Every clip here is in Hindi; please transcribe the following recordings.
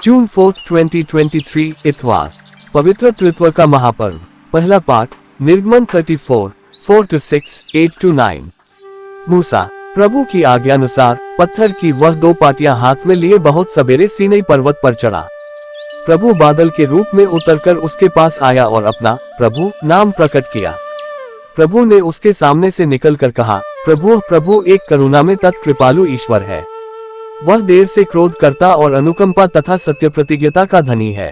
जून 4, 2023 इतवार, पवित्र त्रित्व का महापर्व। पहला पाठ, निर्गमन 34, 4-6, 8-9। मूसा प्रभु की आज्ञानुसार पत्थर की वह 2 पाटियां हाथ में लिए बहुत सवेरे सीनै पर्वत पर चढ़ा। प्रभु बादल के रूप में उतरकर उसके पास आया और अपना प्रभु नाम प्रकट किया। प्रभु ने उसके सामने से निकलकर कहा, प्रभु एक करुणा में तत्कृपालु ईश्वर है। वह देर से क्रोध करता और अनुकंपा तथा सत्य प्रतिज्ञता का धनी है।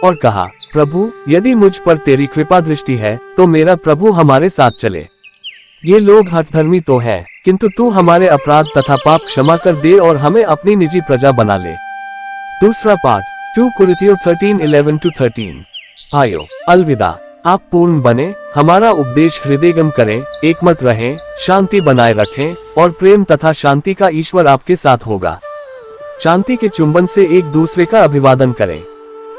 और कहा, प्रभु यदि मुझ पर तेरी कृपा दृष्टि है तो मेरा प्रभु हमारे साथ चले। ये लोग हठधर्मी तो हैं, किंतु तू हमारे अपराध तथा पाप क्षमा कर दे और हमें अपनी निजी प्रजा बना ले। दूसरा पाठ, 2 कुरिन्थियों 13:11-13। भाइयों, अलविदा। आप पूर्ण बने, हमारा उपदेश हृदयंगम करें, एकमत रहें, शांति बनाए रखें और प्रेम तथा शांति का ईश्वर आपके साथ होगा। शांति के चुंबन से एक दूसरे का अभिवादन करें।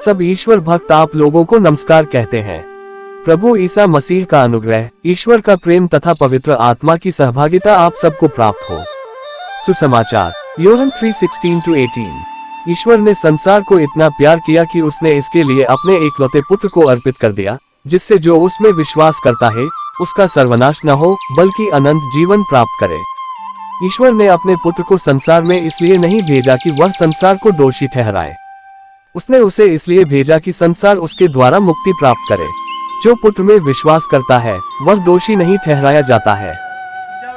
सब ईश्वर भक्त आप लोगों को नमस्कार कहते हैं। प्रभु ईसा मसीह का अनुग्रह, ईश्वर का प्रेम तथा पवित्र आत्मा की सहभागिता आप सबको प्राप्त हो। सुसमाचार, यूहन्ना 3:16-18। ईश्वर ने संसार को इतना प्यार किया कि उसने इसके लिए अपने एकलौते पुत्र को अर्पित कर दिया, जिससे जो उसमें विश्वास करता है उसका सर्वनाश न हो बल्कि अनंत जीवन प्राप्त करे। ईश्वर ने अपने पुत्र को संसार में इसलिए नहीं भेजा कि वह संसार को दोषी ठहराए। उसने उसे इसलिए भेजा कि संसार उसके द्वारा मुक्ति प्राप्त करे। जो पुत्र में विश्वास करता है वह दोषी नहीं ठहराया जाता है।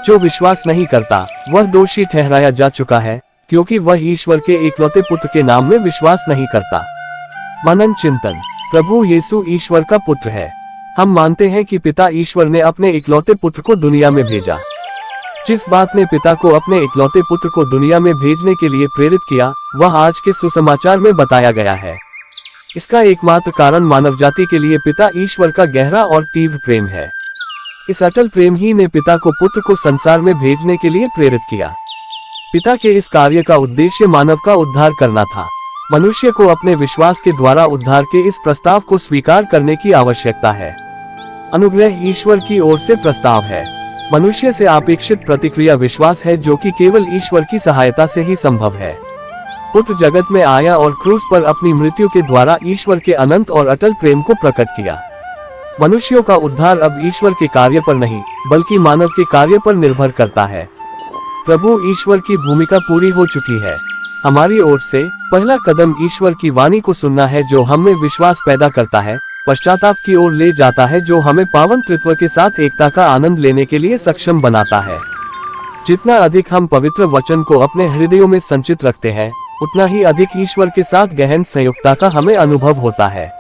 जो विश्वास नहीं करता वह दोषी ठहराया जा चुका है, क्योंकि वह ईश्वर के एकलौते पुत्र के नाम में विश्वास नहीं करता। मनन चिंतन। प्रभु यीशु ईश्वर का पुत्र है। हम मानते हैं कि पिता ईश्वर ने अपने इकलौते पुत्र को दुनिया में भेजा। जिस बात ने पिता को अपने इकलौते पुत्र को दुनिया में भेजने के लिए प्रेरित किया, वह आज के सुसमाचार में बताया गया है। इसका एकमात्र कारण मानव जाति के लिए पिता ईश्वर का गहरा और तीव्र प्रेम है। इस अटल प्रेम ही ने पिता को पुत्र को संसार में भेजने के लिए प्रेरित किया। पिता के इस कार्य का उद्देश्य मानव का उद्धार करना था। मनुष्य को अपने विश्वास के द्वारा उद्धार के इस प्रस्ताव को स्वीकार करने की आवश्यकता है। अनुग्रह ईश्वर की ओर से प्रस्ताव है। मनुष्य से अपेक्षित प्रतिक्रिया विश्वास है, जो कि केवल ईश्वर की सहायता से ही संभव है। पुत्र जगत में आया और क्रूस पर अपनी मृत्यु के द्वारा ईश्वर के अनंत और अटल प्रेम को प्रकट किया। मनुष्यों का उद्धार अब ईश्वर के कार्य पर नहीं बल्कि मानव के कार्य पर निर्भर करता है। प्रभु ईश्वर की भूमिका पूरी हो चुकी है। हमारी ओर से पहला कदम ईश्वर की वाणी को सुनना है, जो हम में विश्वास पैदा करता है, पश्चाताप की ओर ले जाता है, जो हमें पावन त्रित्व के साथ एकता का आनंद लेने के लिए सक्षम बनाता है। जितना अधिक हम पवित्र वचन को अपने हृदयों में संचित रखते हैं, उतना ही अधिक ईश्वर के साथ गहन संयुक्तता का हमें अनुभव होता है।